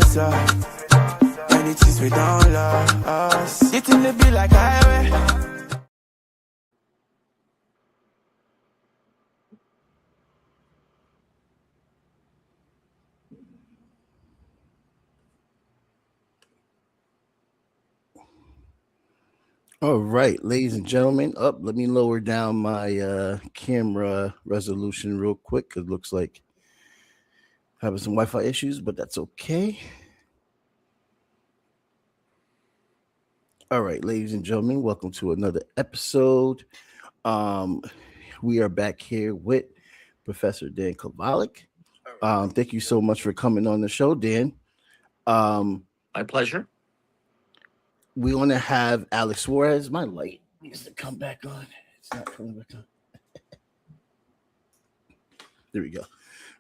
ça. Anything we don't lost. It in the be like highway. All right, ladies and gentlemen, let me lower down my camera resolution real quick because it looks like having some Wi-Fi issues, but that's okay. All right, ladies and gentlemen, welcome to another episode. Um, we are back here with Professor Dan Kovalik. Thank you so much for coming on the show, Dan. My pleasure. We want to have Alex Suarez. My light needs to come back on. It's not coming back on. There we go.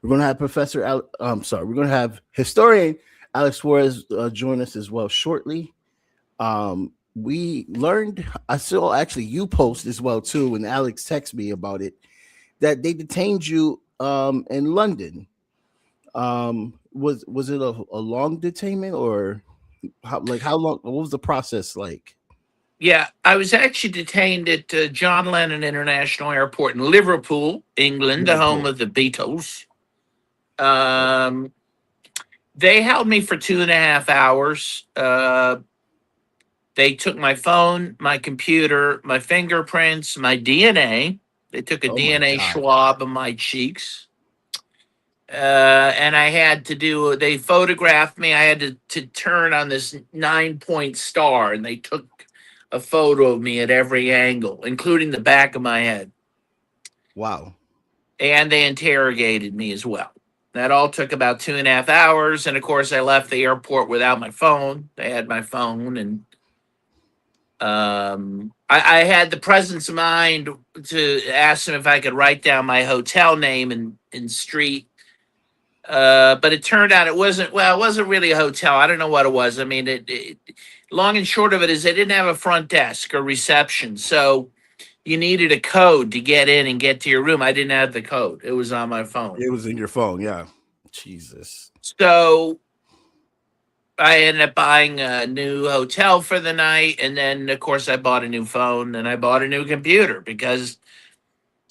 We're going to have we're going to have historian Alex Suarez join us as well shortly. We learned, I saw actually you post as well too, and Alex texted me about it, that they detained you in London. Was it a long detainment, or how long? What was the process like? Yeah, I was actually detained at John Lennon International Airport in Liverpool, England, the home of the Beatles. They held me for 2.5 hours. They took my phone, my computer, my fingerprints, my DNA. They took a DNA swab of my cheeks. And I had to they photographed me. I had to turn on this 9-point star, and they took a photo of me at every angle, including the back of my head. Wow. And they interrogated me as well. That all took about 2.5 hours. And of course, I left the airport without my phone. They had my phone, and I had the presence of mind to ask them if I could write down my hotel name and street. But it turned out it wasn't really a hotel. I don't know what it was. I mean, long and short of it is they didn't have a front desk or reception. So you needed a code to get in and get to your room. I didn't have the code. It was on my phone. It was in your phone. Yeah. Jesus. So I ended up buying a new hotel for the night. And then, of course, I bought a new phone and I bought a new computer because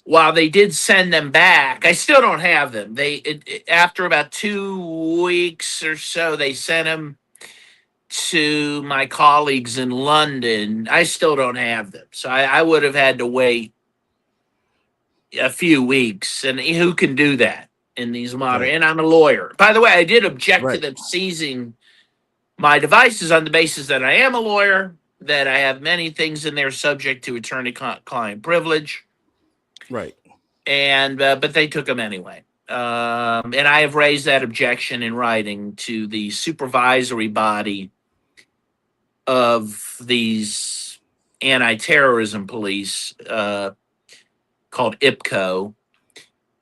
while they did send them back, I still don't have them. After about 2 weeks or so, they sent them to my colleagues in London. I still don't have them. So I would have had to wait a few weeks. And who can do that in these modern? And I'm a lawyer. By the way, I did object to them seizing my devices on the basis that I am a lawyer, that I have many things in there subject to attorney-client privilege. Right. And but they took them anyway. And I have raised that objection in writing to the supervisory body of these anti-terrorism police called IPCO.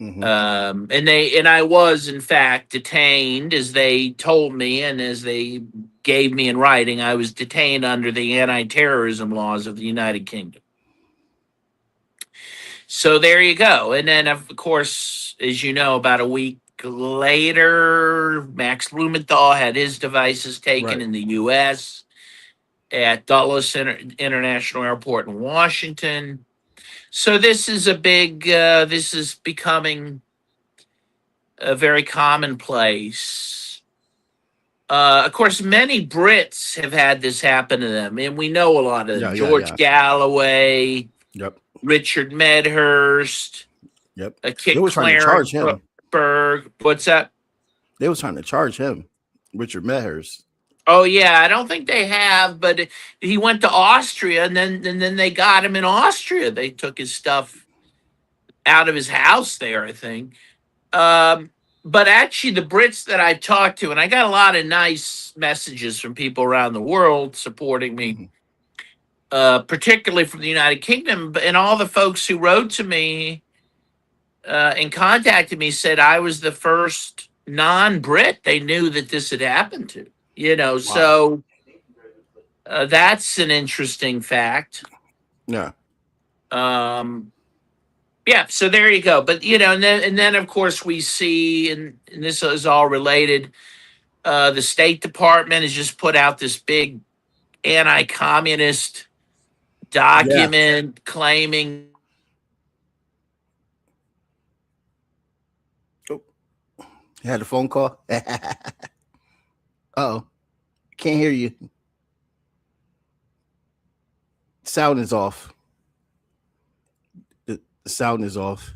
Mm-hmm. And I was in fact detained, as they told me and as they gave me in writing. I was detained under the anti-terrorism laws of the United Kingdom. So there you go. And then, of course, as you know, about a week later, Max Blumenthal had his devices taken in the U.S. at Dulles International Airport in Washington. So this is this is becoming a very commonplace. Of course, many Brits have had this happen to them, and we know a lot of them. George Galloway. Yep. Richard Medhurst. Yep. They were trying to charge him. What's that? They were trying to charge him, Richard Medhurst. Oh yeah, I don't think they have, but he went to Austria, and then they got him in Austria. They took his stuff out of his house there, I think. But actually, the Brits that I talked to, and I got a lot of nice messages from people around the world supporting me, particularly from the United Kingdom, and all the folks who wrote to me and contacted me said I was the first non-Brit they knew that this had happened to. Wow. So that's an interesting fact. Yeah. Yeah, so there you go. But and then of course we see, and this is all related, The State Department has just put out this big anti-communist Yeah. document claiming Oh, you had a phone call. Oh, can't hear you. Sound is off. The sound is off.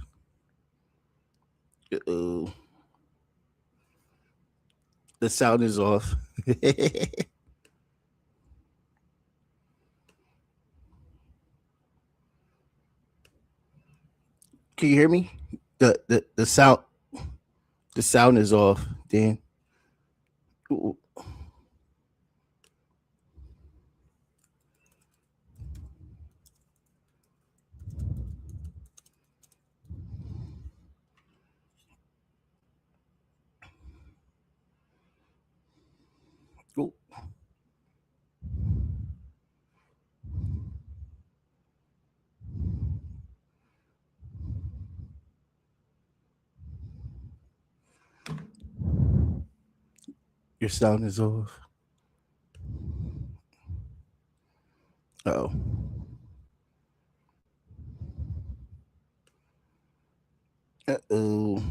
Uh-oh. The sound is off. Can you hear me? The sound is off. Dan. Ooh. Ooh. Your sound is off. Oh. Uh-oh.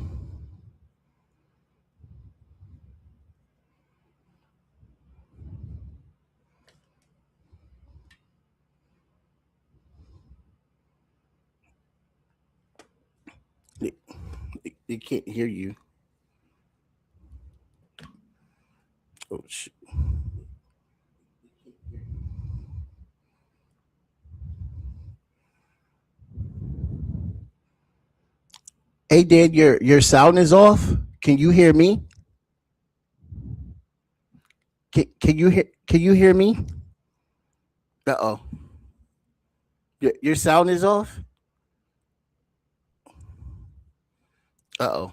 They, they can't hear you. Oh shit. Hey Dan, your sound is off. Can you hear me? Can you hear me? Uh-oh. Your sound is off? Uh-oh.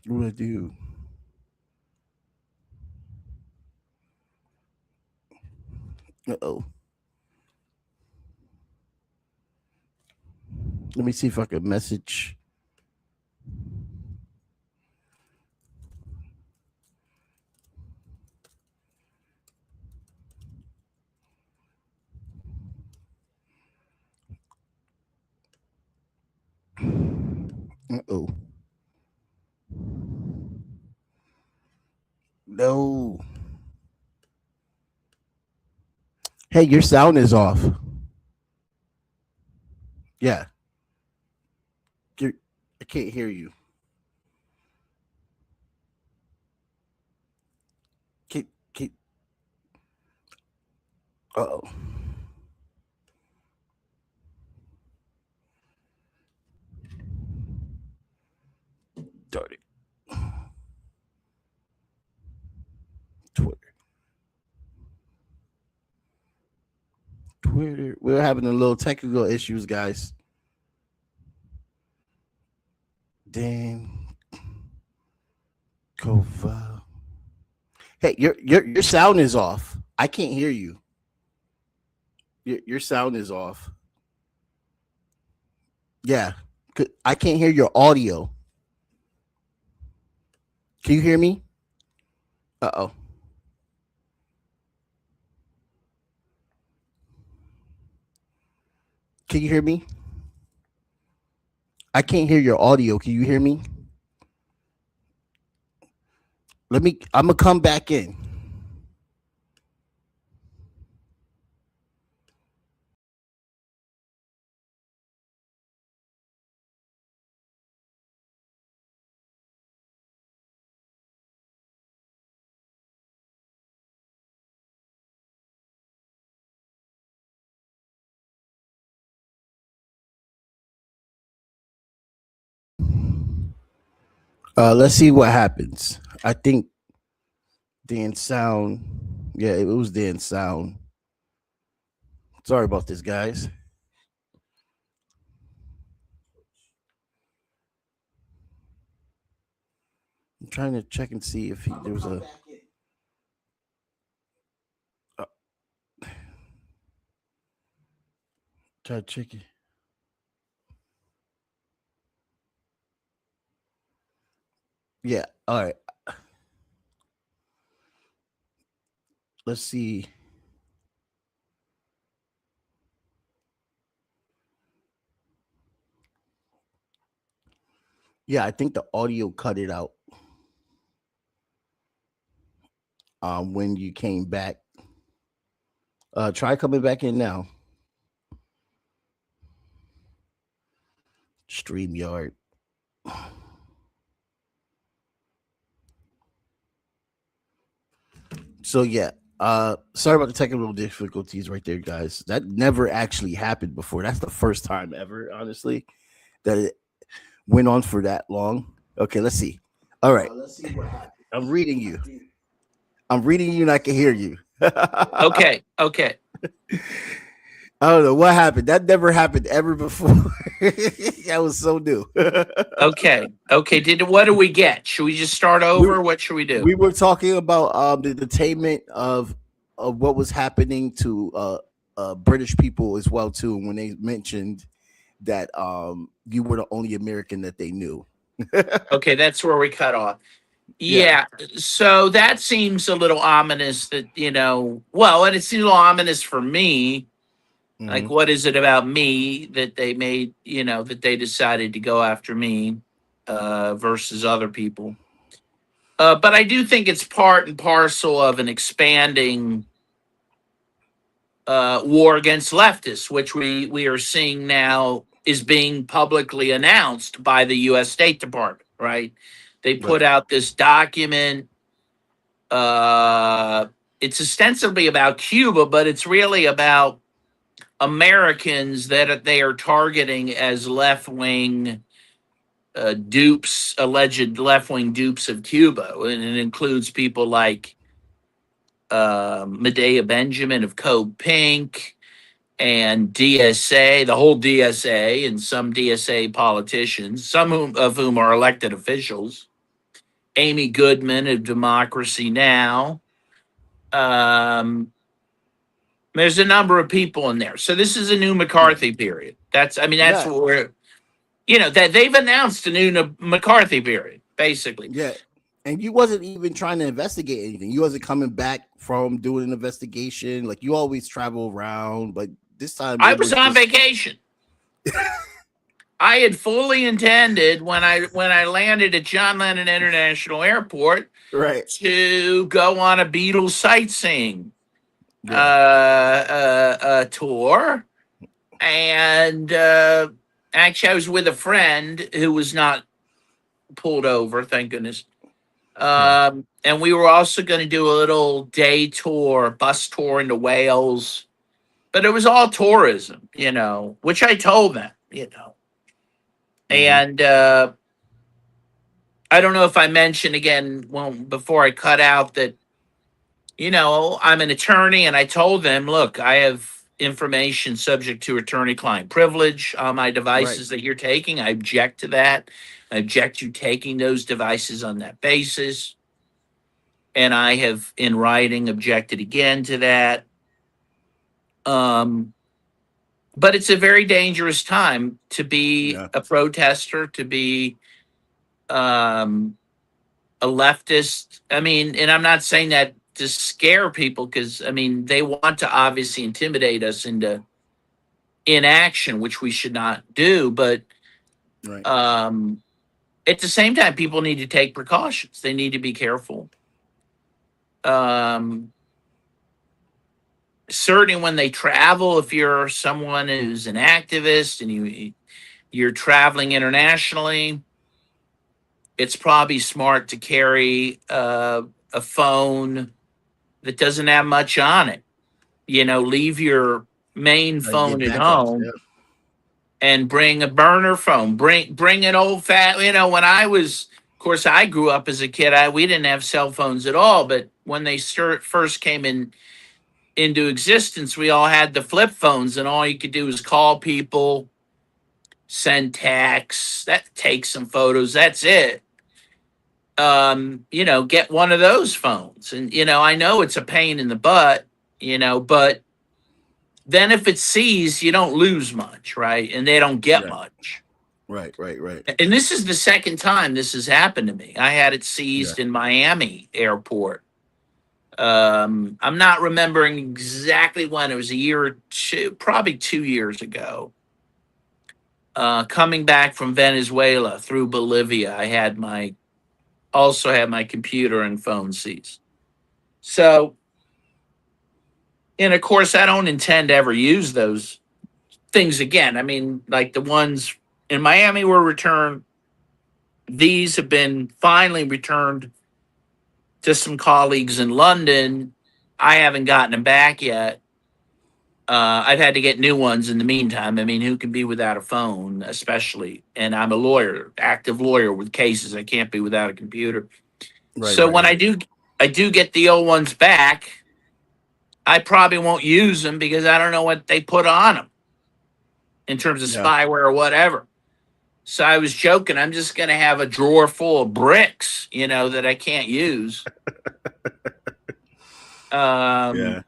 What do I do? Uh-oh. Let me see if I can message. Uh-oh. No. Hey, your sound is off. Yeah. You're, I can't hear you. Can, uh-oh. Darn it. Twitter. Twitter. We're having a little technical issues, guys. Dan Kovalik. Hey, your sound is off. I can't hear you. Your sound is off. Yeah. I can't hear your audio. Can you hear me? Uh-oh. Can you hear me? I can't hear your audio. Can you hear me? I'm gonna come back in. Let's see what happens. I think Dan's sound. Yeah, it was Dan's sound. Sorry about this, guys. I'm trying to check and see if there was a. Uh, try to check it. Yeah. All right. Let's see. Yeah, I think the audio cut it out when you came back. Try coming back in now. StreamYard. So yeah, sorry about the technical difficulties right there, guys. That never actually happened before. That's the first time ever, honestly, that it went on for that long. Okay, let's see. All right, Let's see what happens. I'm reading you. I'm reading you, and I can hear you. I Okay, okay. don't know what happened. That never happened ever before. That was so new. Okay. Okay. What do we get? Should we just start we, over? What should we do? we were talking about the detainment of what was happening to British people as well too when they mentioned that you were the only American that they knew. Okay, that's where we cut off. Yeah. Yeah. So that seems a little ominous that, well, and it seems a little ominous for me. Like, Hmm. what is it about me that they made, that they decided to go after me versus other people? But I do think it's part and parcel of an expanding war against leftists, which we are seeing now is being publicly announced by the U.S. State Department. Right? They put Right. out this document. Uh, it's ostensibly about Cuba, but it's really about Americans that they are targeting as left wing dupes, alleged left wing dupes of Cuba, and it includes people like Medea Benjamin of Code Pink and DSA, the whole DSA, and some DSA politicians, of whom are elected officials. Amy Goodman of Democracy Now. Um, there's a number of people in there. So this is a new Yeah. McCarthy period. That's Yeah. what that they've announced a new McCarthy period, basically. Yeah. And you wasn't even trying to investigate anything. You wasn't coming back from doing an investigation. Like you always travel around, but this time I it was was on just vacation. I had fully intended when I landed at John Lennon International Airport right. to go on a Beatles sightseeing Yeah. tour, and actually I was with a friend who was not pulled over, thank goodness. Yeah. And we were also going to do a little day tour, bus tour into Wales, but it was all tourism, which I told them. Hmm. And I don't know if I mentioned again before I cut out that I'm an attorney, and I told them, look, I have information subject to attorney-client privilege on my Right. devices that you're taking. I object to that. I object to taking those devices on that basis, and I have, in writing, objected again to that. Um, but it's a very dangerous time to be Yeah. a protester, to be um, a leftist. And I'm not saying that to scare people because, they want to obviously intimidate us into inaction, which we should not do. But Right. um, at the same time, people need to take precautions. They need to be careful. Um, Certainly when they travel, if you're someone who's an activist and you're traveling internationally, it's probably smart to carry a phone that doesn't have much on it. Leave your main Your phone at backups. home Yeah. and bring a burner phone. Bring an old fat. When of course, I grew up as a kid. We didn't have cell phones at all. But when they first came into existence, we all had the flip phones, and all you could do was call people, send texts, take some photos. That's it. Get one of those phones. And, I know it's a pain in the butt, but then if it sees, you don't lose much, right? And they don't get Yeah. much. Right, right, right. And this is the second time this has happened to me. I had it Yeah. seized in Miami airport. I'm not remembering exactly when. It was a year or two, probably 2 years ago. Coming back from Venezuela through Bolivia, I had my computer and phone seized. So, and of course, I don't intend to ever use those things again. I mean, like the ones in Miami were returned. These have been finally returned to some colleagues in London. I haven't gotten them back yet. I've had to get new ones in the meantime. I mean, who can be without a phone, especially? And I'm a lawyer, active lawyer with cases. I can't be without a computer. Right, So right, when right. I do get the old ones back. I probably won't use them because I don't know what they put on them in terms of Yeah. spyware or whatever. So I was joking. I'm just going to have a drawer full of bricks, that I can't use. Um, Yeah.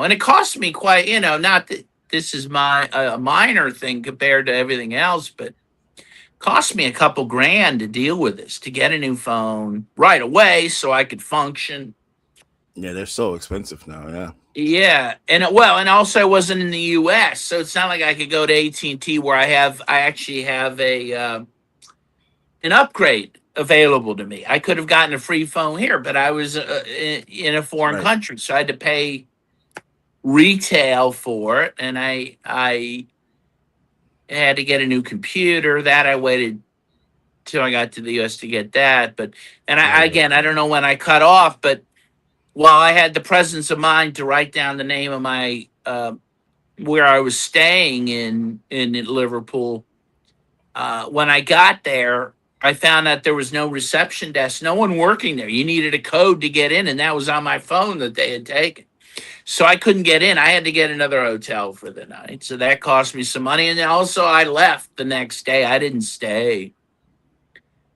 and it cost me quite, not that this is my a minor thing compared to everything else, but cost me a couple grand to deal with this, to get a new phone right away so I could function. Yeah, they're so expensive now. Yeah. Yeah, and also I wasn't in the U.S., so it's not like I could go to AT&T where I actually have an upgrade available to me. I could have gotten a free phone here, but I was in a foreign Right. country, so I had to pay retail for it, and I had to get a new computer. That I waited till I got to the U.S. to get that, but Right, right. I don't know when I cut off, but while I had the presence of mind to write down the name of my where I was staying in Liverpool. When I got there, I found out there was no reception desk, no one working there. You needed a code to get in, and that was on my phone that they had taken. So I couldn't get in. I had to get another hotel for the night. So that cost me some money. And then also I left the next day. I didn't stay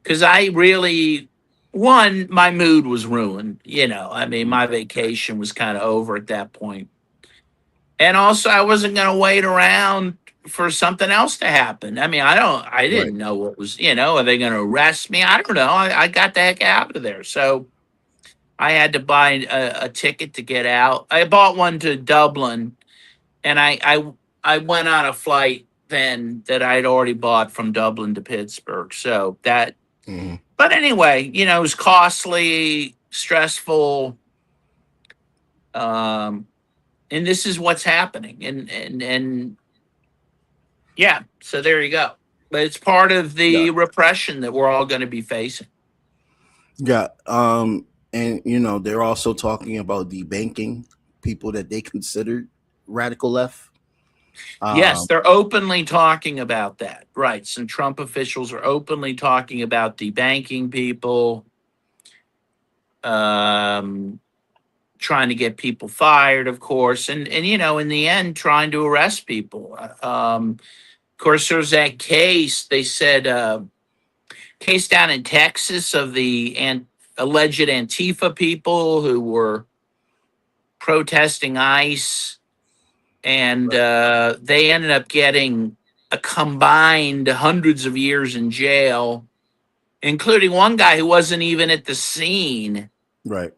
because I really, one, my mood was ruined. I mean, my vacation was kind of over at that point. And also, I wasn't going to wait around for something else to happen. I mean, I Right. didn't know what was, are they going to arrest me? I don't know. I got the heck out of there. So I had to buy a ticket to get out. I bought one to Dublin, and I went on a flight then that I'd already bought from Dublin to Pittsburgh. So that, Hmm. but anyway, it was costly, stressful. Um, and this is what's happening. And yeah, so there you go. But it's part of Yeah. the repression that we're all going to be facing. Yeah. And they're also talking about debanking people that they considered radical left. Yes, Um, they're openly talking about that. Right. Some Trump officials are openly talking about debanking people, um, trying to get people fired, of course, and in the end, trying to arrest people. Of course, there's that case. They said case down in Texas of the alleged Antifa people who were protesting ICE, and right. they ended up getting a combined hundreds of years in jail, including one guy who wasn't even at the scene, Right.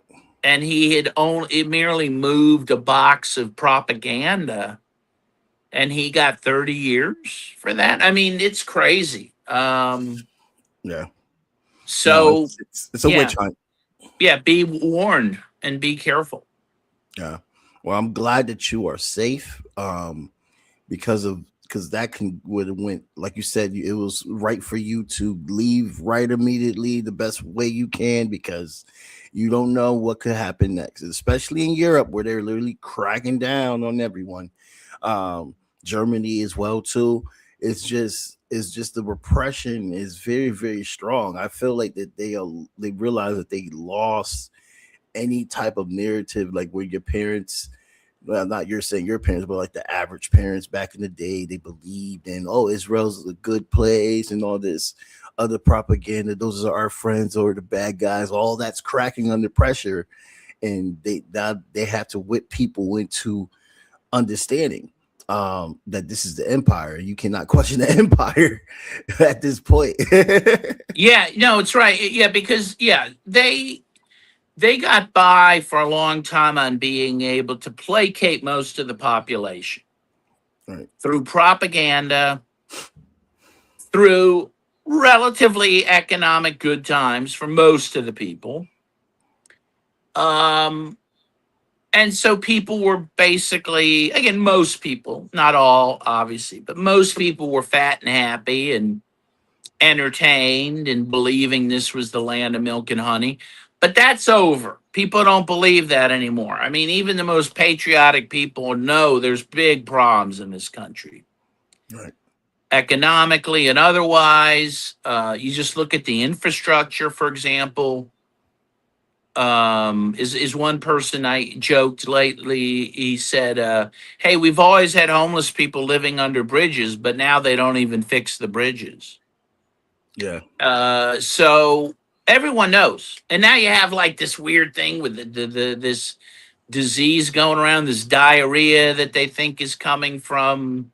and he had only merely moved a box of propaganda, and he got 30 years for that. I mean, it's crazy. Yeah. No, So it's a yeah, witch hunt. yeah, be warned and be careful. Yeah. Well, I'm glad that you are safe. Because that would have went, like you said, it was right for you to leave right immediately the best way you can, because you don't know what could happen next, especially in Europe where they're literally cracking down on everyone. Germany as well too. It's just the repression is very, very strong. I feel like that they realize that they lost any type of narrative, like where your parents, well, not you're saying your parents, but like the average parents back in the day, they believed in, oh, Israel's a good place and all this other propaganda. Those are our friends or the bad guys. All that's cracking under pressure, and they have to whip people into understanding. that this is the empire. You cannot question the empire at this point. Yeah, no, it's right. Yeah, because they got by for a long time on being able to placate most of the population Right. through propaganda, through relatively economic good times for most of the people. Um, and so people were basically, again, most people, not all, obviously, but most people were fat and happy and entertained and believing this was the land of milk and honey. But that's over. People don't believe that anymore. I mean, even the most patriotic people know there's big problems in this country, Right. economically and otherwise. You just look at the infrastructure, for example. Is one person I joked lately? He said, "Hey, we've always had homeless people living under bridges, but now they don't even fix the bridges." Yeah. So everyone knows, and now you have like this weird thing with this disease going around, this diarrhea that they think is coming from.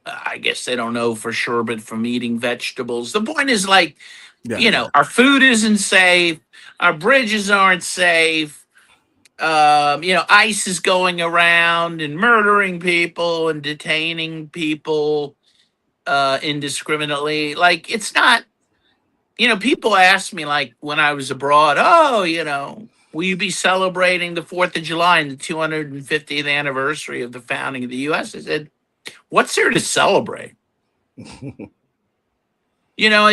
I guess they don't know for sure, but from eating vegetables. The point is, like, Yeah. Yeah. our food isn't safe, our bridges aren't safe. ICE is going around and murdering people and detaining people indiscriminately. Like, it's not. People ask me, like, when I was abroad, oh, will you be celebrating the 4th of July and the 250th anniversary of the founding of the U.S.? I said, what's there to celebrate? I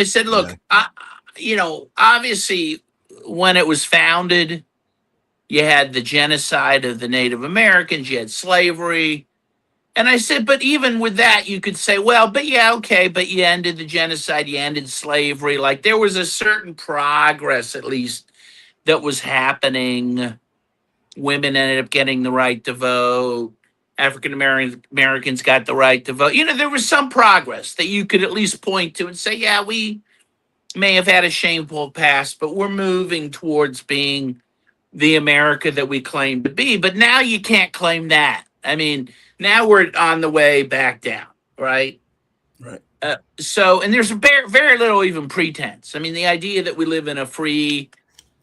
said, Yeah. look, obviously, when it was founded, you had the genocide of the Native Americans, you had slavery. And I said, but even with that, you could say, well, but yeah, okay, but you ended the genocide, you ended slavery. Like, there was a certain progress, at least, that was happening. Women ended up getting the right to vote. African Americans got the right to vote. There was some progress that you could at least point to and say, yeah, we may have had a shameful past, but we're moving towards being the America that we claim to be. But now you can't claim that. I mean, now we're on the way back down, right? Right. And there's very, very little even pretense. I mean, the idea that we live in a free,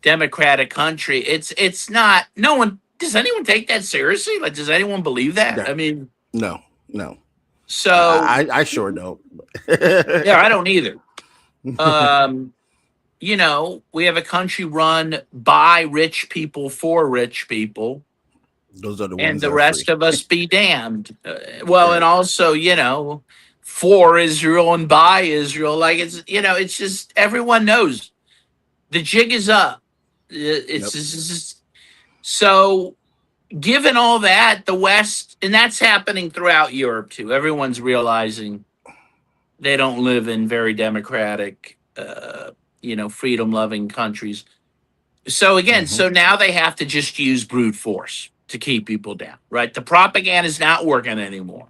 democratic country, it's not. No one does anyone take that seriously? Like, does anyone believe that? Yeah. I mean, No. No. so I sure don't. yeah, I don't either. We have a country run by rich people for rich people. Those are the ones And that the are rest free. of us be damned. Right. And also, for Israel and by Israel. Like, it's just everyone knows the jig is up. Yep. It's just, so given all that, the West, and that's happening throughout Europe too. Everyone's realizing they don't live in very democratic, freedom loving countries. So again, Mhm. so now they have to just use brute force to keep people down, right? The propaganda is not working anymore.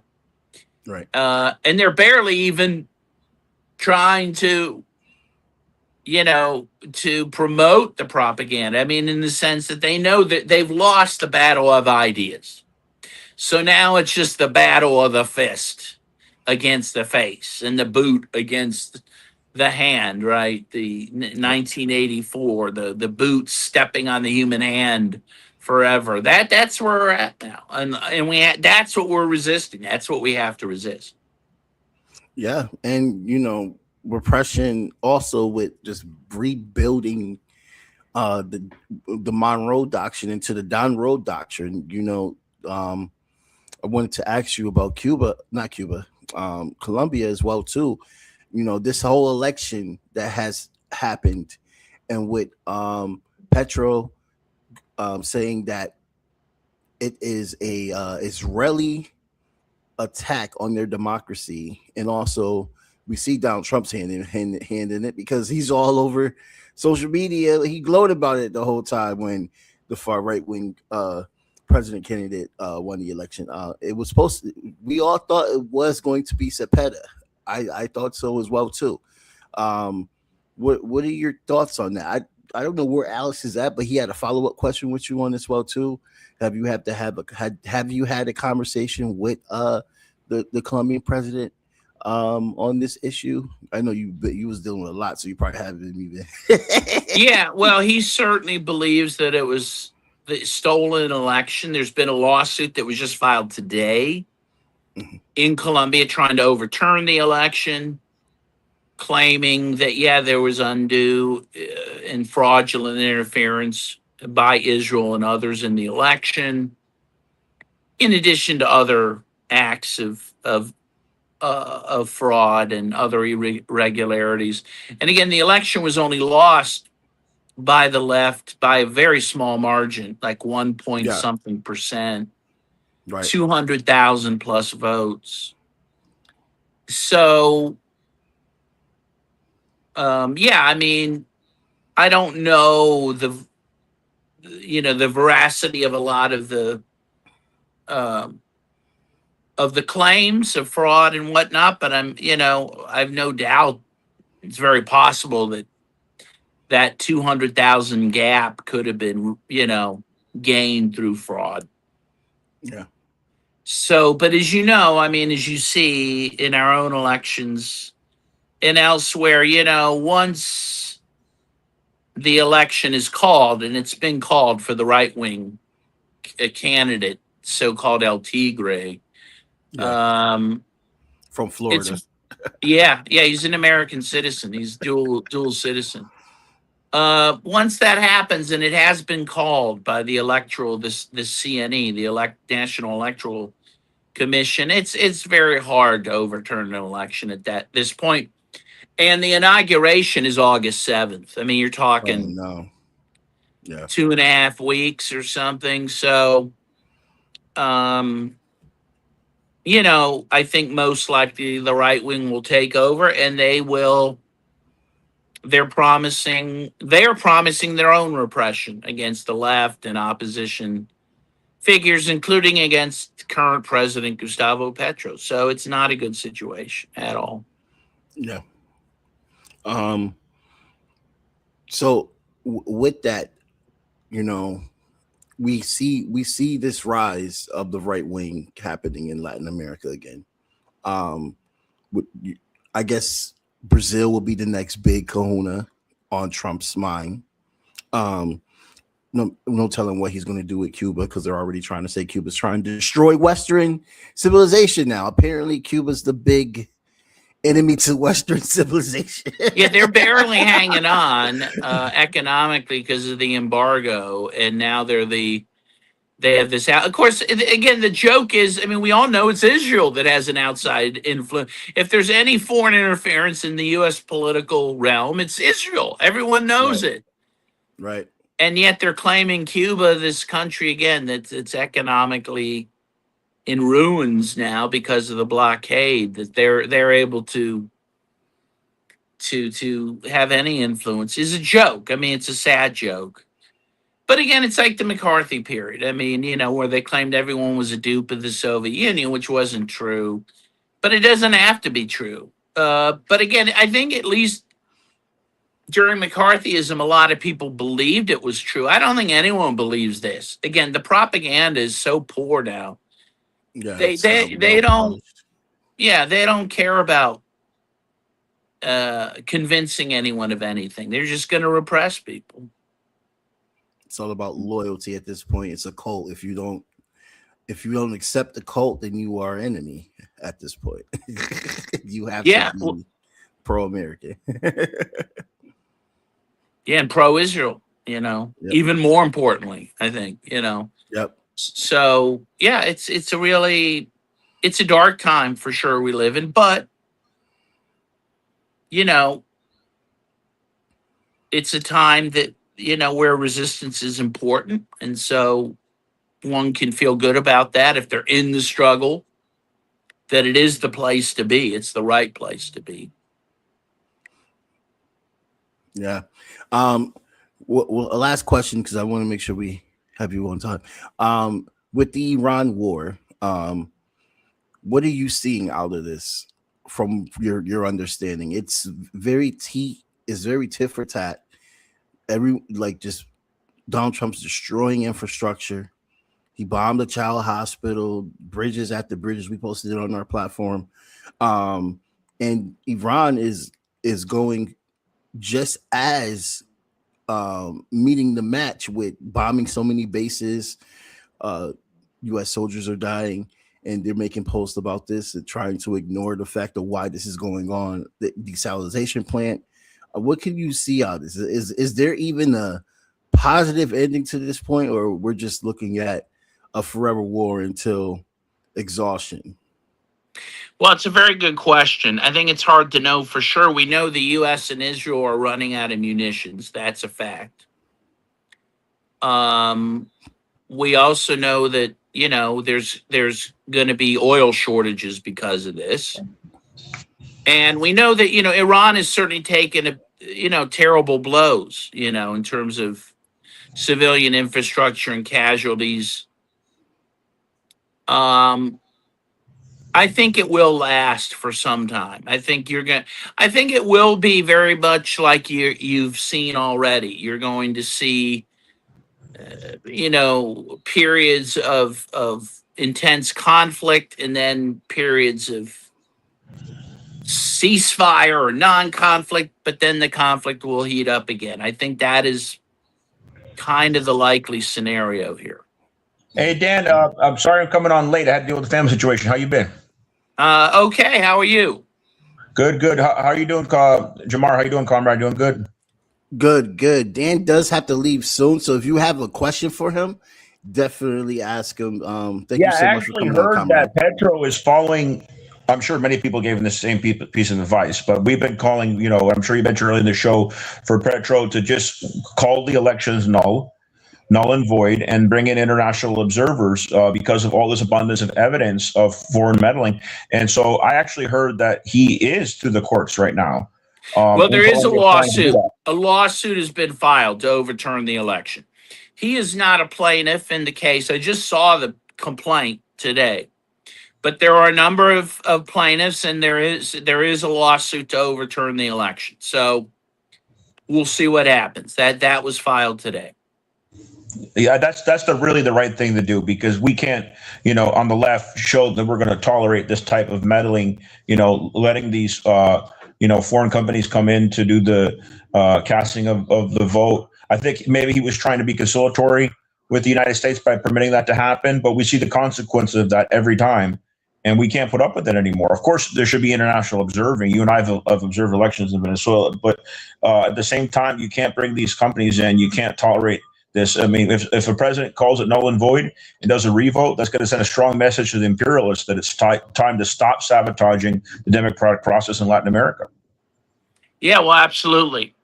Right. And they're barely even trying to, to promote the propaganda. I mean, in the sense that they know that they've lost the battle of ideas. So now it's just the battle of the fist against the face and the boot against the hand, right? The 1984, the boot stepping on the human hand forever. That's where we're at now, and that's what we're resisting. That's what we have to resist. Yeah, and repression also with just rebuilding the Monroe Doctrine into the Don Road Doctrine. I wanted to ask you about Cuba, not Cuba, Colombia as well too. This whole election that has happened, and with Petro saying that it is a Israeli attack on their democracy, and also we see Donald Trump's hand in it because he's all over social media. He gloated about it the whole time when the far right wing president candidate won the election. It was supposed to, we all thought it was going to be Cepeda. I thought so as well too. What are your thoughts on that? I don't know where Alex is at, but he had a follow-up question with you on this well too. Have you had a conversation with the the Colombian president on this issue? I know you was dealing with a lot, so you probably haven't even. Yeah, well, he certainly believes that it was the stolen election. There's been a lawsuit that was just filed today in Colombia trying to overturn the election, claiming that, yeah, there was undue and fraudulent interference by Israel and others in the election, in addition to other acts of fraud and other irregularities. And again, the election was only lost by the left by a very small margin, like 1 point Yeah, something percent, right. 200,000 plus votes. So, yeah, I mean, I don't know the veracity of a lot um, of the claims of fraud and whatnot, but I've no doubt it's very possible that 200,000 gap could have been, gained through fraud. Yeah, So, but as you know, I mean, as you see in our own elections and elsewhere, once the election is called, and it's been called for the right wing candidate, so called El Tigre, yeah, um, from it's, Florida. yeah, he's an American citizen. He's dual citizen. Once that happens, and it has been called by the this CNE, the National Electoral Commission, it's very hard to overturn an election at this point. And the inauguration is August 7th. I mean, you're Oh talking no. Yeah. 2.5 weeks or something. So, um, I think most likely the right wing will take over, and they are promising their own repression against the left and opposition figures, including against current president Gustavo Petro. So it's not a good situation at all. Yeah. Um. So with that, you know, we see this rise of the right wing happening in Latin America again. Um. I guess Brazil will be the next big kahuna on Trump's mind. Um. No telling what he's going to do with Cuba, because they're already trying to say Cuba's trying to destroy Western civilization now. Apparently, Cuba's the big enemy to Western civilization. Yeah, they're barely hanging on economically because of the embargo, and now they have this out. Of course, again, the joke is, I mean, we all know it's Israel that has an outside influence. If there's any foreign interference in the U.S. political realm, it's Israel. Everyone knows Right, it. right. And yet they're claiming Cuba, this country, again, that it's economically in ruins now because of the blockade, that they're able to have any influence is a joke. I mean, it's a sad joke. But again, it's like the McCarthy period. I mean, where they claimed everyone was a dupe of the Soviet Union, which wasn't true. But it doesn't have to be true. But again, I think at least during McCarthyism, a lot of people believed it was true. I don't think anyone believes this. Again, the propaganda is so poor now. Yeah, They it's not they well they don't. polished. Yeah, they don't care about convincing anyone of anything. They're just going to repress people. It's all about loyalty at this point. It's a cult. If you don't accept the cult, then you are enemy at this point. You have to Yeah, be pro-American. yeah, and pro-Israel. Yep. Even more importantly, I think. Yep. So yeah, it's a dark time for sure we live in, but you know, it's a time that where resistance is important, and so one can feel good about that if they're in the struggle. That it is the place to be. It's the right place to be. Yeah. Well, a last question, because I want to make sure we have you on time. With the Iran war, what are you seeing out of this from your understanding? It's very tit for tat. Just Donald Trump's destroying infrastructure. He bombed a child hospital, bridges after bridges. We posted it on our platform. And Iran is going just as meeting the match with bombing so many bases. U.S. soldiers are dying, and they're making posts about this and trying to ignore the fact of why this is going on. The desalination plant. What can you see out of this? Is there even a positive ending to this point, or we're just looking at a forever war until exhaustion? Well, it's a very good question. I think it's hard to know for sure. We know the U.S. and Israel are running out of munitions. That's a fact. We also know that, there's going to be oil shortages because of this. And we know that, Iran has certainly taken, terrible blows, in terms of civilian infrastructure and casualties. I think it will last for some time. I think it will be very much like you've seen already. You're going to see, periods of intense conflict and then periods of ceasefire or non-conflict, but then the conflict will heat up again. I think that is kind of the likely scenario here. Hey, Dan, I'm sorry I'm coming on late. I had to deal with the family situation. How you been? Okay, how are you? Good. How are you doing, Jamar? How you doing, comrade? Doing good? Good. Dan does have to leave soon, so if you have a question for him, definitely ask him. Thank you so much for coming on. I actually heard that Petro is following. I'm sure many people gave him the same piece of advice, but we've been calling, I'm sure you mentioned earlier in the show, for Petro to just call the elections null and void, and bring in international observers because of all this abundance of evidence of foreign meddling. And so I actually heard that he is through the courts right now. Well, there is a lawsuit. A lawsuit has been filed to overturn the election. He is not a plaintiff in the case. I just saw the complaint today. But there are a number of plaintiffs, and there is a lawsuit to overturn the election. So we'll see what happens. That was filed today. Yeah, that's really the right thing to do, because we can't, on the left show that we're going to tolerate this type of meddling, letting these, foreign companies come in to do the casting of the vote. I think maybe he was trying to be conciliatory with the United States by permitting that to happen, but we see the consequences of that every time, and we can't put up with it anymore. Of course, there should be international observing. You and I have observed elections in Venezuela, but at the same time, you can't bring these companies in. You can't tolerate this. I mean, if a president calls it null and void and does a revote, that's going to send a strong message to the imperialists that it's time to stop sabotaging the democratic process in Latin America. Yeah, well, absolutely.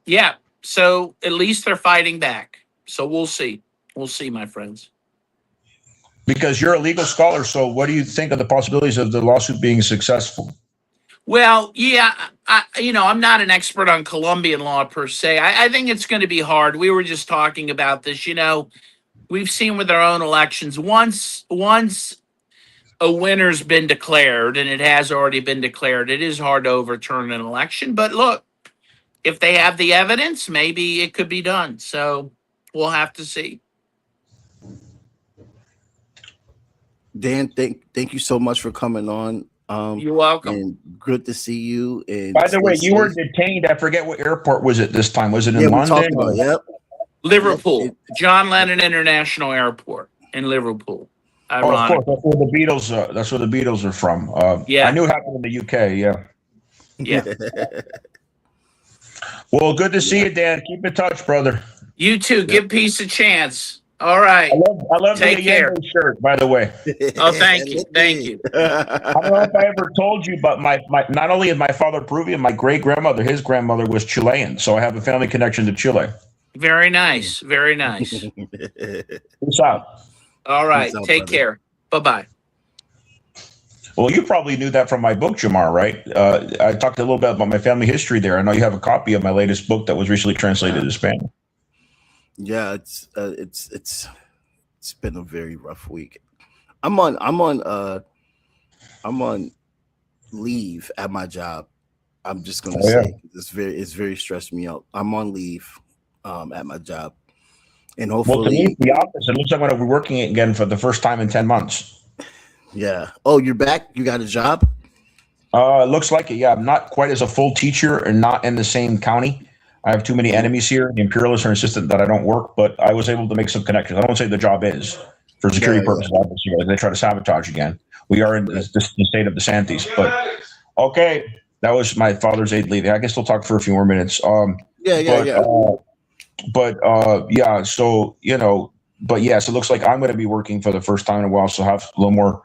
Yeah. So at least they're fighting back. So we'll see. We'll see, my friends. Because you're a legal scholar, so what do you think of the possibilities of the lawsuit being successful? Well, yeah, I'm not an expert on Colombian law per se. I think it's going to be hard. We were just talking about this. We've seen with our own elections, once a winner's been declared, and it has already been declared, it is hard to overturn an election. But look, if they have the evidence, maybe it could be done. So we'll have to see. Dan, thank you so much for coming on. You're welcome. And good to see you. And by the way, you were detained. I forget what airport was it this time. Was it in London? Liverpool. John Lennon International Airport in Liverpool. Ironic. Of course, that's where the Beatles are from. Yeah, I knew it happened in the UK. Yeah. Well, good to see you, Dan. Keep in touch, brother. You too. Give peace a chance. All right. I love the Allende shirt, by the way. Oh, thank you. I don't know if I ever told you, but my not only is my father Peruvian, my great grandmother, his grandmother was Chilean, so I have a family connection to Chile. Very nice. Very nice. Peace out. All right. Take care. Bye-bye. Well, you probably knew that from my book, Jamar, right? I talked a little bit about my family history there. I know you have a copy of my latest book that was recently translated to Spanish. Yeah, it's been a very rough week. I'm on leave at my job. I'm just gonna say it's very stressed me out. I'm on leave at my job. And Well, to me, hopefully, it's the opposite. It looks like I'm going to be working again for the first time in 10 months. yeah. Oh, you're back. You got a job. It looks like it. Yeah, I'm not quite as a full teacher and not in the same county. I have too many enemies here. The imperialists are insistent that I don't work, but I was able to make some connections. I don't say the job is for Yeah, security yeah. purposes. Obviously, like they try to sabotage again. We are in Right. the state of DeSantis, but okay. That was my father's aide leaving. I can still talk for a few more minutes. Yeah, yeah, But yeah. yeah. So but yes, it looks like I'm going to be working for the first time in a while, so have a little more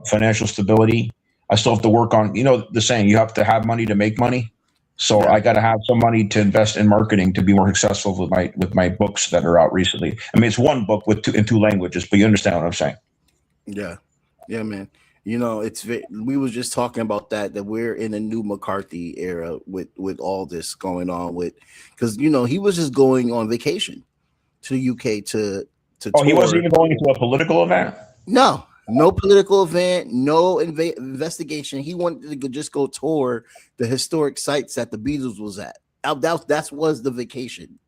financial stability. I still have to work on, the saying, you have to have money to make money. So Yeah. I got to have some money to invest in marketing to be more successful with my books that are out recently. I mean, it's one book in two languages, but you understand what I'm saying. Yeah, yeah, man. We was just talking about that we're in a new McCarthy era with all this going on because he was just going on vacation to the UK to Oh, he wasn't tour. even going into a political event. No political event, no investigation. He wanted to just go tour the historic sites that the Beatles was at. That was the vacation.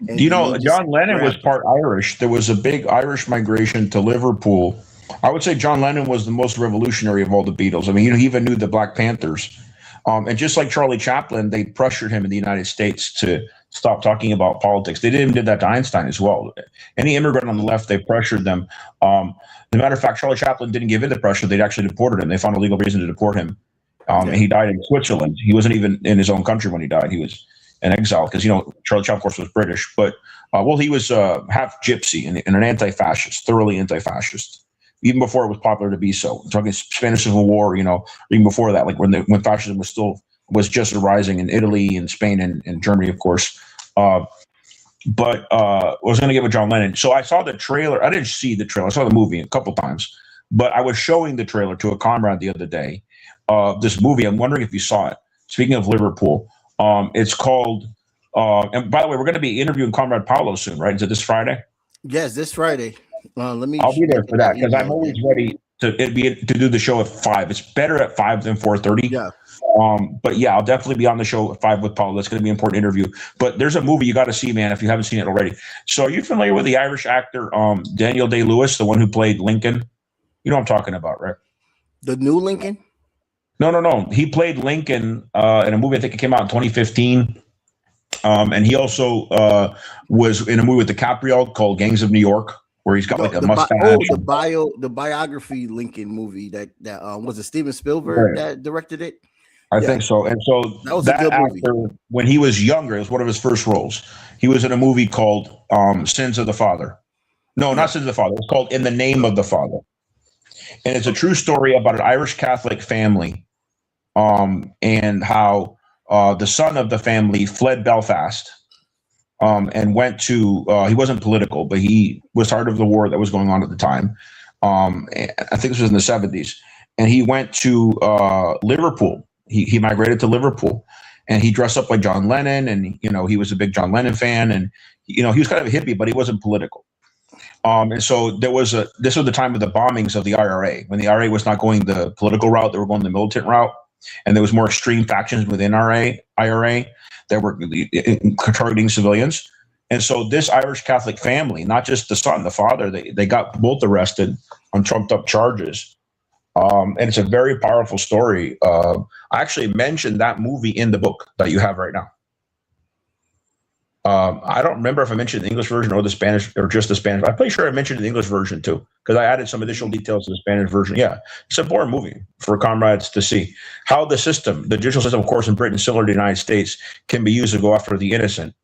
Do you And know they just John Lennon was grabbed him. part Irish? There was a big Irish migration to Liverpool. I would say John Lennon was the most revolutionary of all the Beatles. I mean, he even knew the Black Panthers. And just like Charlie Chaplin, they pressured him in the United States to stop talking about politics. They did that to Einstein as well. Any immigrant on the left, they pressured them. As a matter of fact, Charlie Chaplin didn't give in to pressure. They actually deported him. They found a legal reason to deport him. And Yeah, he died in Switzerland. He wasn't even in his own country when he died. He was in exile because, Charlie Chaplin, of course, was British. But, he was half gypsy and an anti-fascist, thoroughly anti-fascist, even before it was popular to be so. I'm talking Spanish Civil War, even before that, like when fascism was just arising in Italy and Spain and Germany, of course. But I was going to give it John Lennon. So I saw the trailer. I didn't see the trailer. I saw the movie a couple times, but I was showing the trailer to a comrade the other day. This movie, I'm wondering if you saw it. Speaking of Liverpool, it's called. And by the way, we're going to be interviewing Comrade Paolo soon, right? Is it this Friday? yes, this Friday. Let me I'll be there look for at that because I'm email always again. ready to do the show at 5. It's better at 5 than 4:30. Yeah, But yeah, I'll definitely be on the show at 5 with Paul. That's going to be an important interview. But there's a movie you got to see, man, if you haven't seen it already. So are you familiar with the Irish actor Daniel Day-Lewis, the one who played Lincoln? You know what I'm talking about, right? the new Lincoln. No. He played Lincoln in a movie. I think it came out in 2015. And he also was in a movie with DiCaprio called Gangs of New York, where he's got like a mustache. The biography Lincoln movie that was it Steven Spielberg Right. that directed it. I Yeah. think so. And so That was a good movie. actor, when he was younger, it was one of his first roles. He was in a movie called Sins of the Father. No, Yeah. not Sins of the Father. It's called In the Name of the Father. And it's a true story about an Irish Catholic family and how the son of the family fled Belfast and went to, he wasn't political, but he was part of the war that was going on at the time. I think this was in the 70s. And he went to Liverpool. He migrated to Liverpool and he dressed up like John Lennon. And, he was a big John Lennon fan. And, he was kind of a hippie, but he wasn't political. And so this was the time of the bombings of the IRA, when the IRA was not going the political route, they were going the militant route. And there was more extreme factions within IRA that were targeting civilians. And so this Irish Catholic family, not just the son, the father, they got both arrested on trumped up charges. And it's a very powerful story. I actually mentioned that movie in the book that you have right now. I don't remember if I mentioned the English version or the Spanish or just the Spanish. I'm pretty sure I mentioned the English version too, because I added some additional details to the Spanish version. Yeah, it's a important movie for comrades to see how the judicial system, of course, in Britain, similar to the United States, can be used to go after the innocent,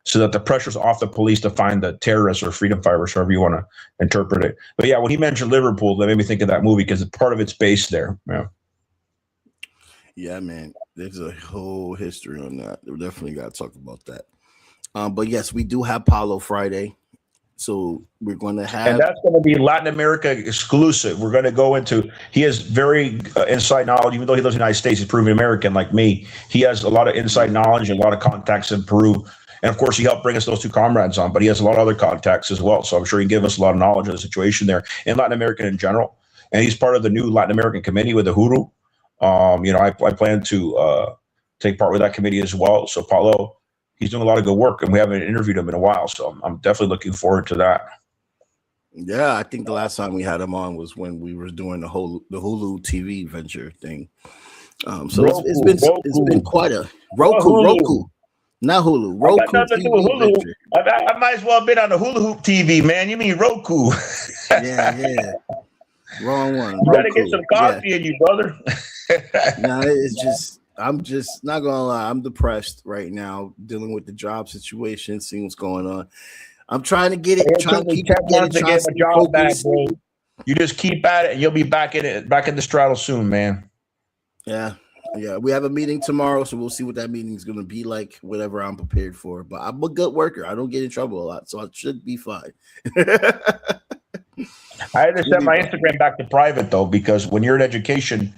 so that the pressure's off the police to find the terrorists or freedom fighters, however you want to interpret it. But yeah, when he mentioned Liverpool, that made me think of that movie because part of it's based there. Yeah. Yeah, man. There's a whole history on that. We definitely got to talk about that. But yes, we do have Paulo Friday, so we're going to have, and that's going to be Latin America exclusive. We're going to go into. He has very inside knowledge, even though he lives in the United States. He's proven American like me. He has a lot of inside knowledge and a lot of contacts in Peru. And of course, he helped bring us those two comrades on, but he has a lot of other contacts as well. So I'm sure he can give us a lot of knowledge of the situation there in Latin America in general. And he's part of the new Latin American committee with the Huru. I plan to take part with that committee as well. So Paulo, he's doing a lot of good work, and we haven't interviewed him in a while. So I'm definitely looking forward to that. Yeah, I think the last time we had him on was when we were doing the Hulu TV venture thing. So it's been quite a Roku, not Hulu. Roku I got nothing to do with Hulu. I might as well have been on the Hula Hoop TV, man. You mean Roku? yeah. Wrong one. You gotta get some coffee in you, brother. No, it's just I'm just not gonna lie. I'm depressed right now, dealing with the job situation, seeing what's going on. I'm trying to get it. Trying to keep it. A job back, bro. You just keep at it, and you'll be back in the straddle soon, man. Yeah. We have a meeting tomorrow, so we'll see what that meeting is going to be like. Whatever I'm prepared for, but I'm a good worker. I don't get in trouble a lot, so I should be fine. I had to set my Instagram back to private though, because when you're in education,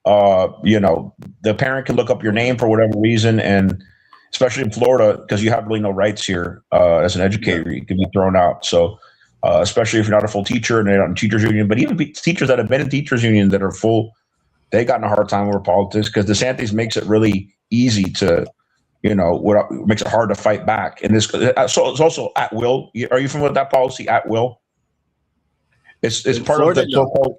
the parent can look up your name for whatever reason, and especially in Florida, because you have really no rights here as an educator, you can be thrown out. So, especially if you're not a full teacher and you're not in teachers union, but even teachers that have been in teachers union that are full, they got in a hard time over politics because DeSantis makes it really easy to, what makes it hard to fight back. And so it's also at will. Are you familiar with that policy, at will? It's part of the so-called.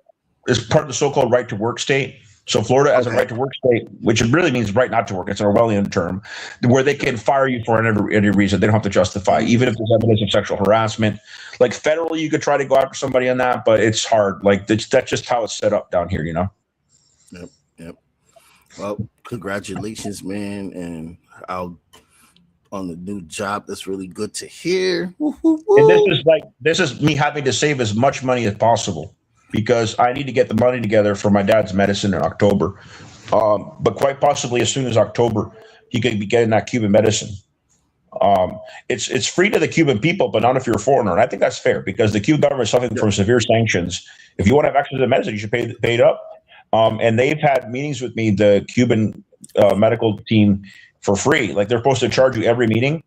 It's part of the so-called right to work state. So Florida has a right to work state, which really means right not to work. It's an Orwellian term, where they can fire you for any reason. They don't have to justify, even if there's evidence of sexual harassment. Like federally, you could try to go after somebody on that, but it's hard. Like that's just how it's set up down here, Yep. Well, congratulations, man, and on the new job. That's really good to hear. And this is me having to save as much money as possible, because I need to get the money together for my dad's medicine in October. But quite possibly as soon as October, he could be getting that Cuban medicine. It's free to the Cuban people, but not if you're a foreigner. And I think that's fair, because the Cuban government is suffering from severe sanctions. If you want to have access to the medicine, you should pay it up. And they've had meetings with me, the Cuban medical team, for free. Like they're supposed to charge you every meeting.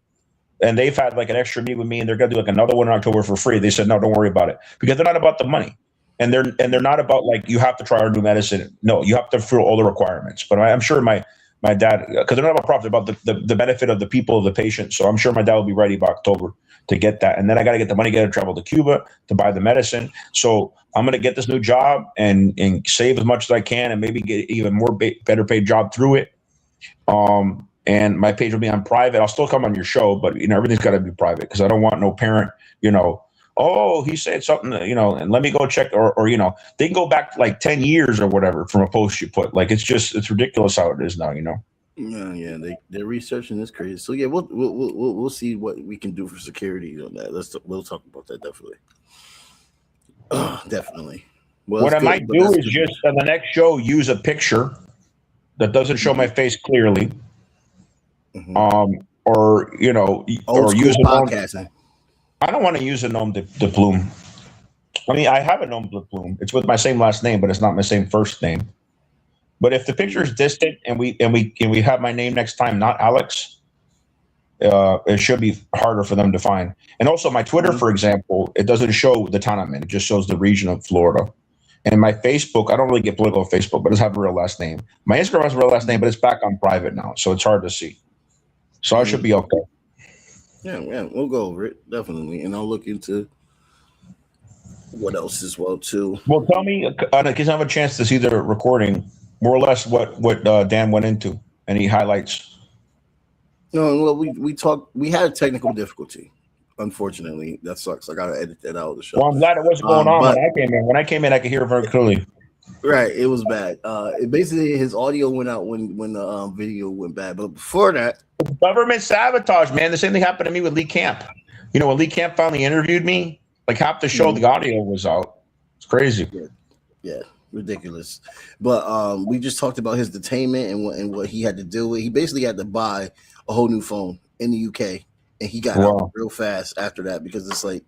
And they've had like an extra meeting with me, and they're going to do like another one in October for free. They said, no, don't worry about it, because they're not about the money. And they're not about like, you have to try our new medicine. No, you have to fulfill all the requirements. But I'm sure my dad, because they're not about profit, about the benefit of the people, of the patient. So I'm sure my dad will be ready by October to get that. And then I got to get the money, to travel to Cuba to buy the medicine. So I'm going to get this new job and save as much as I can, and maybe get even more better paid job through it. And my page will be on private. I'll still come on your show, but everything's got to be private, because I don't want no parent, oh, he said something, and let me go check, or they can go back like 10 years or whatever from a post you put. Like it's ridiculous how it is now, Yeah, they're researching this crazy. So yeah, we'll see what we can do for security on that. We'll talk about that definitely. Definitely. Well, what I might do is just on the next show use a picture that doesn't show my face clearly, or use a podcasting. I don't want to use a nom de plume. I mean, I have a nom de plume. It's with my same last name, but it's not my same first name. But if the picture is distant and we have my name next time, not Alex, it should be harder for them to find. And also my Twitter, for example, it doesn't show the town I'm in. It just shows the region of Florida. And my Facebook, I don't really get political on Facebook, but it does have a real last name. My Instagram has a real last name, but it's back on private now, so it's hard to see. So I should be okay. Yeah, we'll go over it, definitely. And I'll look into what else as well, too. Well, tell me, because I have a chance to see the recording, more or less what Dan went into, any highlights. No, well, we had a technical difficulty. Unfortunately, that sucks. I got to edit that out of the show. Well, I'm glad it wasn't going on when I came in. When I came in, I could hear it very clearly. Right, it was bad. Basically, his audio went out when the video went bad. But before that, government sabotage, man. The same thing happened to me with Lee Camp. When Lee Camp finally interviewed me, like half the show, the audio was out. It's crazy. Yeah, ridiculous. But we just talked about his detainment and what he had to deal with. He basically had to buy a whole new phone in the UK, and he got out real fast after that, because it's like,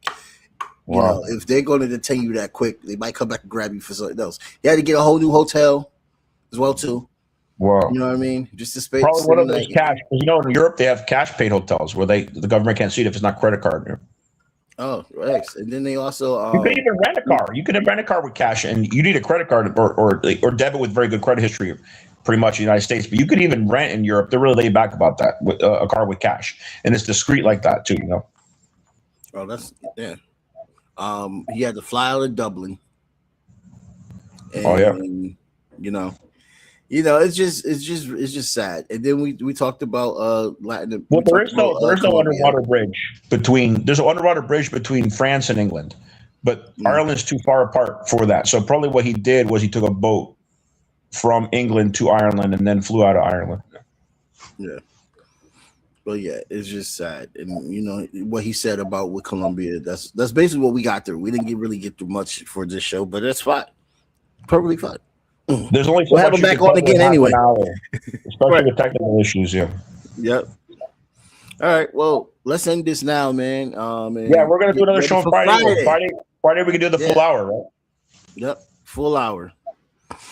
if they're going to detain you that quick, they might come back and grab you for something else. He had to get a whole new hotel as well too. Wow. You know what I mean? Just to spend probably one of those cash. Because in Europe they have cash paid hotels where the government can't see it if it's not credit card. Oh, right. And then they also you could even rent a car. You could rent a car with cash, and you need a credit card or debit with very good credit history. pretty much in the United States. But you could even rent in Europe. They're really laid back about that, with a car with cash, and it's discreet like that too. You know. Oh, that's yeah. He had to fly out of Dublin. And, Oh yeah. It's just sad. And then we talked about Latin. Well, there's no underwater bridge between. There's an underwater bridge between France and England, but Ireland's too far apart for that. So probably what he did was he took a boat from England to Ireland and then flew out of Ireland. Yeah. Well, yeah, it's just sad, and what he said about with Colombia. That's basically what we got through. We didn't really get through much for this show, but that's fine. Perfectly fine. There's only so we'll have him back on again anyway, especially with technical issues. Yeah. Yep. All right. Well, let's end this now, man. Yeah, we're gonna do another show on Friday. Friday, we can do the full hour, right? Yep, full hour.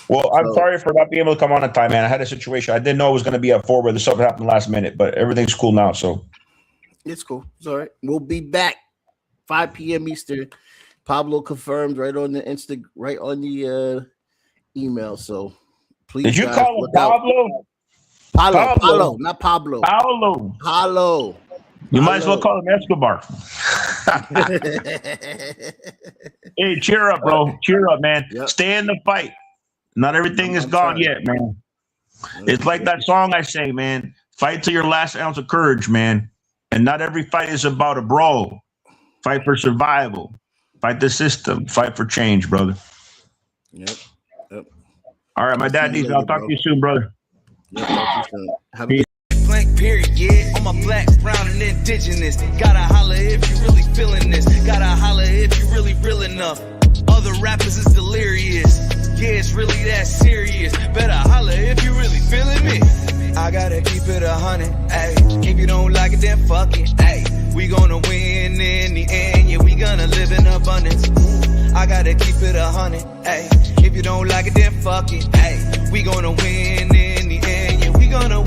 Well, I'm sorry for not being able to come on in time, man. I had a situation. I didn't know it was going to be at 4, but something happened last minute. But everything's cool now, so it's cool. It's all right. We'll be back 5 p.m. Eastern. Pablo confirmed right on the email. So please. Did you call him Pablo? Paulo, not Pablo. Paulo. You might as well call him Escobar. Hey, cheer up, bro. Cheer up, man. Yep. Stay in the fight. Not everything is gone yet, man. It's like that song I say, man. Fight to your last ounce of courage, man. And not every fight is about a brawl. Fight for survival. Fight the system. Fight for change, brother. Yep. All right, my dad needs me. I'll talk to you soon, brother. Yep, talk to you soon. Peace. Blank period, yeah. On my black, brown, and indigenous. Gotta holler if you really feeling this. Gotta holler if you really real enough. Other rappers is delirious. Yeah, it's really that serious. Better holler if you really feeling me. I gotta keep it 100, ayy. If you don't like it, then fuck it, ayy. We gonna win in the end, yeah, we gonna live in abundance. I gotta keep it 100, ayy. If you don't like it, then fuck it, ayy. We gonna win in the end, yeah, we gonna